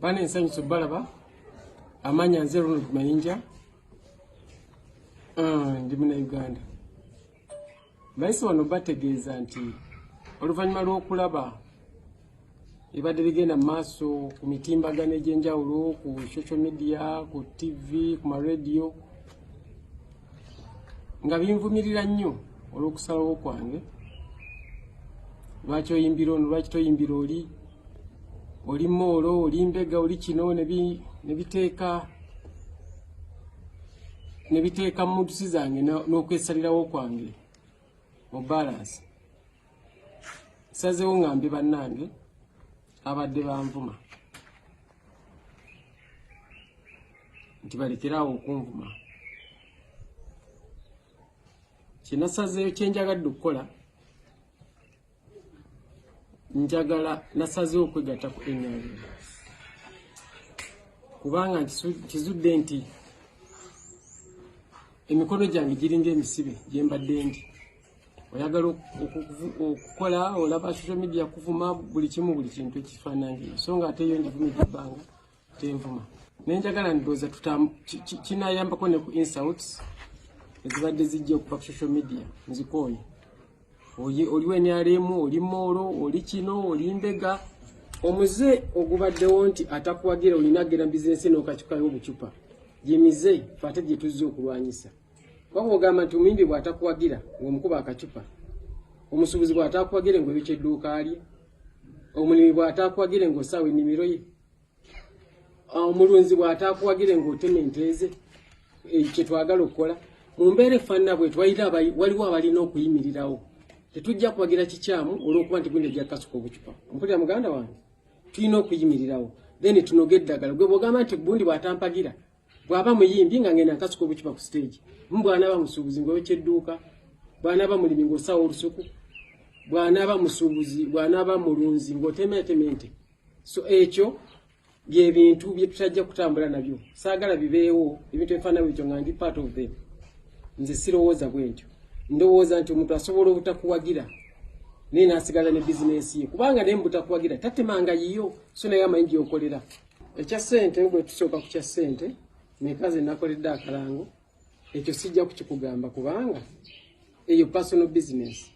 Bana ensanyiso balaba amanya nze Ronald Mayinja ndi muna Uganda. Bayise wano bategeeza nti oluvannyuma lw'okulaba ebadde bigenda mu maaso ku mitimbagano egy'enjawulo ku social media, ku TV, ku radio nga binvumirira nnyo olw'okusalawo kwange. Lwaki oyimbira ono, lwaki toyimbira oli, oli Moolo, oli Mbega, oli kino ne biteeka mu ntusi zange n'okwesalirawo kwange mu balance. Nsazeewo ngambe bannange abadde banvuma nti balekeraawo okunvuma. Kyenasazeeyo kyenjagadde okukola, nasazeewo okwegatta ku NRM kubanga kizudde nti emikono gyange giringa emisibe gye mbadde ndi. Oyagala okukola, olaba social media kuvuma buli kimu, buli kintu ekifaanange so nga ate yo ndivumidde ebbanga tenvuma. Nenjagala ndowooza kinayambako ne ku insults ezibadde zijja okuva ku social media nzikooye. Oli NRM, oli Moolo, oli kino, oli Mbega. Omuze ogubaddewo nti atakuwagira olina gera bizinesi n'okakikayo obucupa gimize fate gye tuzze okulwanyisa. Waba ogamba nti omuyimbi bw'atakuwagira ng'omukuba akacupa, omusuubuzi bw'atakuwagira ng'oyokya edduuka lye, omulimi bw'atakuwagira ng'osaawa ennimiro ye, omulunzi bw'atakuwagira ng'otema ente ze, kye twagala okukola. Mu mbeera efaanana bwe waliwo abalina okuyimirirawo. Tetujja kuwagira kikyamu olw'okuba nti gundi ejja kukasuka obucupa. Mpulira muganda wange, tulina okuyimirirawo then tunoge eddagala. Gwe bw'ogamba nti gundi bw'atampagira, bw'aba muyimbi nga ngenda nkasuka obucupa ku stage, bw'anaaba musuubuzi ng'oyokya edduuka, bw'anaaba mulimi ng'osaawa olusuku, bw'anaaba musuubuzi, bw'anaaba mulunzi ng'otemeeteme ente. So ekyo by'ebintu bye tutajja kutambula nabyo. Saagala bibeewo ebintu ebifaanana bw'ekyo nga ndi part of them. Nze sirowooza bwentyo. Ndowooza nti omuntu asobola obutakuwagira naye n'asigala ne bizinesi ye, kubanga naye mubutakuwagira tatemanga yiyo so naye amanyi gy'okolera. Ekya ssente bwe tusooka ku kya ssente nekaze nakoledde akalango, ekyo sijja kukikugamba kubanga eyo personal business.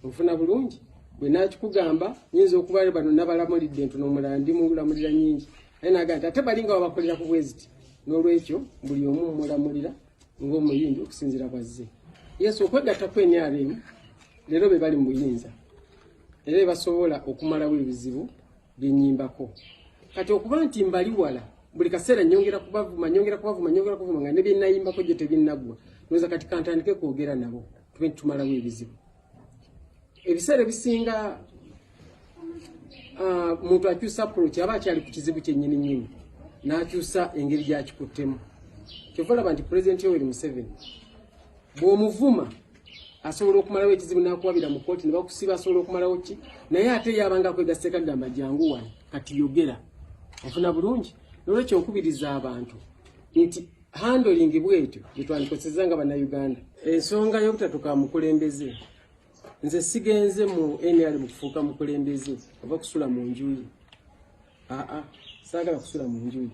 Nfuna bulungi bwe nakikugamba nyinza okuba bano nabalamulidde ntono omulala ndi mulamulira nnyingi naye naga nti ate balinga babakolera ku bweziti. N'olwekyo buli omu mulamulira ng'omuyimbi okusinzira bwazze. Yesu okwegatta ku NRM leero be bali mu buyinza era basobola okumalawo ebizibu byenyimbako. Kati okuba nti mbali wala buli kaseera nyongera kubavuma nga ne byennayimbako gye tebinnaggwa, ndowooza kati kantandike kwogera nabo tube tumalawo ebizibu. Ebiseera ebisinga muntu akyusa approach aba akyali ku kizibu kyennyini n'akyusa engeri gy'akikuttemu. Kyova olaba nti Pulezidenti Yoweri Museveni bw'omuvuma asobola okumalawo ekizibu n'akuwabira mu kooti ne bakusiba, asobola okumalawo ki, naye ate yabanga akwegasse kagamba jangu wano kati yogera. Ofuna bulungi. N'olwekyo nkubiriza abantu nti handling bwetyo gye twandikozesa nga bannayuganda. Ensonga y'obutatuuka mukulembeze, nze sigenze mu NRM kufuuka mukulembeze oba kusula mu njuyi. Saagala kusula mu njuyi,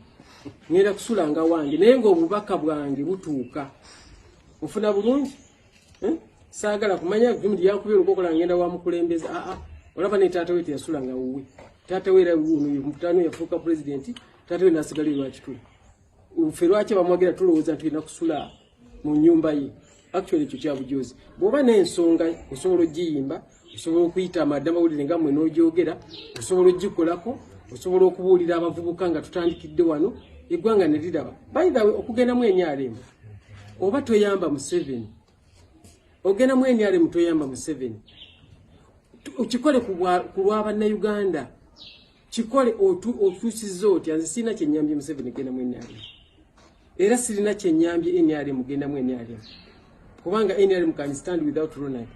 ngenda kusula nga wange naye ng'obubaka bwange butuuka. Ofuna bulungi. Saagala kumanya gundi yakubira okukola ngenda wa mukulembeze. Olaba ne taata we teyasula nga wuwe. Taata we era mutano yafuuka pulezidenti, taata we n'asigala lwaki tuli. Ffe lwaki bamwagira tulowooza nti tulina kusula mu nnyumba ye. Actually ekyo kya bujozi. Bw'oba n'ensonga osobola ogiyimba, osobola okuyita amadamawulire nga mmwe n'ogyogera, osobola ogikolako, osobola okubuulira abavubuka nga tutandikidde wano eggwanga ne liraba. By the way, okugendamu NRM oba toyamba Museveni, ogenda mu NRM toyamba Museveni, ukikole ku lw'abannayuganda, kikole otuusiza otya. Nze sirina kyennyambye Museveni genda mu NRM era sirina kyennyambye NRM genda mu NRM kubanga NRM can stand without Ronald.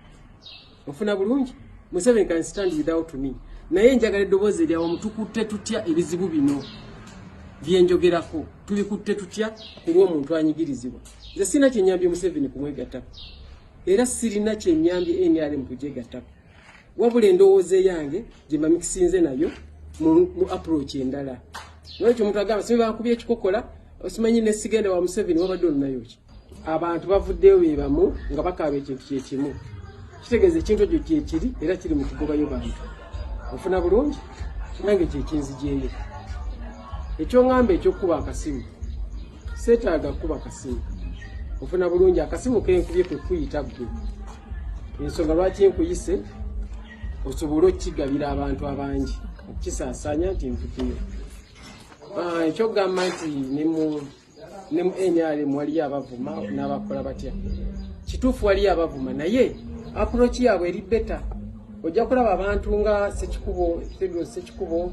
Ofuna bulungi. Museveni can stand without me. Naye njagala eddoboozi eryawamu tukutte tutya ebizibu bino byenjogerako, tubikutte tutya ku lw'omuntu anyigirizibwa. Nze sirina kyennyambye Museveni kumwegattako era sirina kyennyambye NRM kugyegattako. Wabula endowooza yange gye mamikisinze nayo mu approach endala. Lwekyo omuntu agamba sibe bakubye ekikokola osimanyi ne sigenda wa Museveni wabadde olinayo ki. Abantu bavuddeyo bebamu nga bakaaba ekintu kyekimu. Kitegeeza ekintu ekyo kyekiri era kiri mu kugobayo bantu. Ofuna bulungi nange kyekinzijeeyo. Ekyongamba ekyokuba akasimu seetaaga kuba akasimu. Ofuna bulungi akasimu kenkubye kwe kuyita ggwe. Ensonga lwaki nkuyise osobola okigabira abantu abangi okukisaasaanya nti ntukuyo. Ekyogamba nti ne mu NRM waliyo abavuma n'abakola batya. Kituufu waliyo abavuma naye approach yaabwe eri beta. Ojja kulaba abantu nga Sekikubo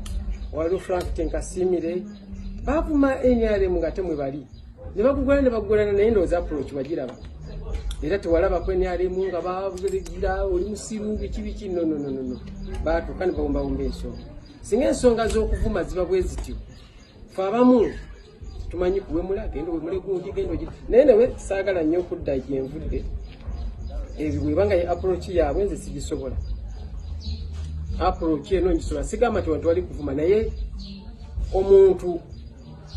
waliwo Frank Tenkasimire bavuma NRM nga temwe bali. Ne bagugulana naye ndowooza approach bagiraba. Era tewalaba ku NRM nga bavugira oli musiru biki no. Baatuuka ne bawumba ensonga. Singa ensonga z'okuvuma ziba bwe zityo. Fe abamu tumanyi kuwe mulage ndo mule gundi gendo giti. Naye saagala nnyo okudda gye nvudde. Ebyo bwebanga ye approach yaabwe nze sigisobola. Approach eno ngisobola sigamba nti abantu bali kuvuma naye omuntu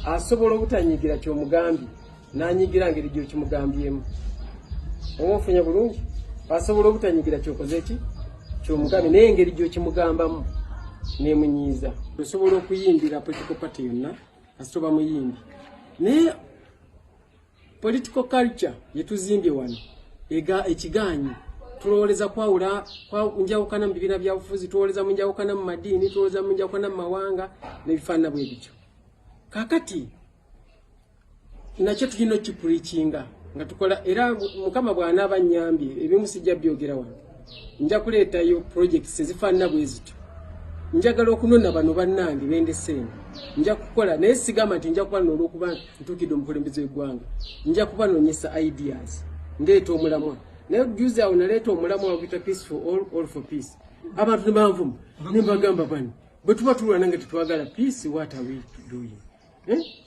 asobola obutanyigira ky'omugambi n'anyigira ngeri gyo kimugambyemu. Omufunya bulungi asobola obutanyigira ky'okoze ki ky'omugambi naye engeri gyo kimugambamu nemunyiiza. Osobola okuyimbira political party yonna asitoba muyimbi. Naye political culture yetuzimbye wano ekiganyi tulowoleza kwawula njawukana mu bibiina byabufuzi, tulowoleza mu njawukana mu madiini, tulowoleza mu njawukana mu mawanga n'ebifaanana bwe bityo. Kakati nakyo tulina okkipuliikinga nga tukola era Mukama bw'anaaba nnyambye ebimu sijja byogera wano. Nja kuleetayo projects ezifaanana bwe zityo. Njagala okunona bano bannange bendeseni. Nja kukola naye sigamba nti nja kuba n'olwokuba ntuukidde omukulembeze w'eggwanga. Nja kuba noonyesa ideas. Ndeeta omulamwa. Naye juzi awo naleeta omulamwa oguyita peace for all for peace. Abantu ne banvuma ne mbagamba bano bwe tuba tulwana nga tetwagala peace, what are we doing?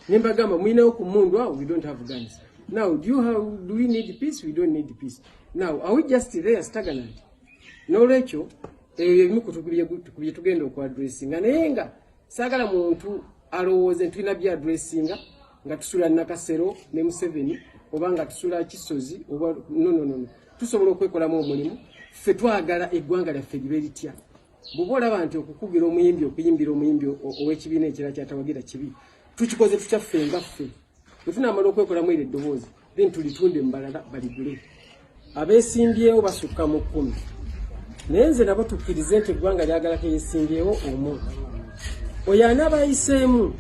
Ne mbagamba mulinawo ku mmundu awo, we don't have guns. Now do we need peace? We don't need peace. Now are we just there stagnant? N'olwekyo ebimu kubye tugenda okwadressinga naye nga saagala muntu alowooze tulina bya addressinga nga tusula Nakasero ne Museveni oba nga tusula Kisozi oba no. Tusobola okwekolamu omulimu ffe twagala eggwanga lyaffe libe litya. Bw'oba olaba nti okuyimbira omuyimbi ow'ekibiina ekirala kyatawagira kibi tukikoze tutya ffe nga ffe. Bwe tunaamala okwekolamu eryo eddoboozi then tulitunde mu balala baligule. Abeesimbyewo basukka mu 10. Naye nze nabo tukkirize nti eggwanga lyagala keyeesimbyewo omu. Oyo anaabayiseemu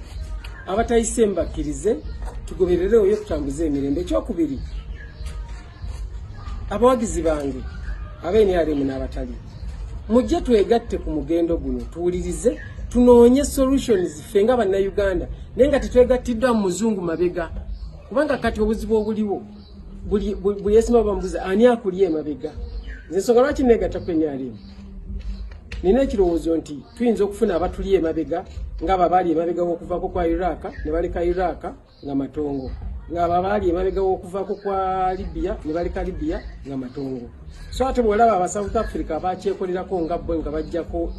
abatayiseemu bakkirize tugoberere oyo tutambuze emirembe. Ekyokubiri abawagizi bange ab'NRM n'abatali mujje twegatte ku mugendo guno tuwulirize tunoonye solutions ffe nga bannayuganda naye nga tetwegattiddwa mu muzungu mabega kubanga kati obuzibu obuliwo buli yeesima bambuza ani akulya emabega. Nze ensonga lwaki neegatta ku NRM nina ekirowoozo nti tuyinza okufuna abatulya emabega ng'abo abaali emabega w'okuvaako kwa Iraq ne baleka Iraq nga matongo, ng'abo abaali emabega w'okuvaako kwa Libya ne baleka Libya nga matongo. So ate bw'olaba aba South Africa abakyekolerako nga bwe nga bajjako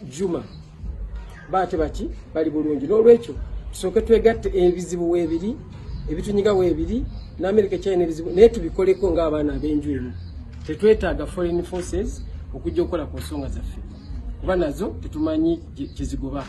Juma baate baki bali bulungi. N'olwekyo tusooke twegatte ebizibu weebiri ebitunyiga weebiri n'Amerika China ebizibu naye tubikoleko ng'abaana ab'enju emu. Tetwetaaga foreign forces okujja okukola ku nsonga zaffe kuba nazo tetumanyi kyezigoba.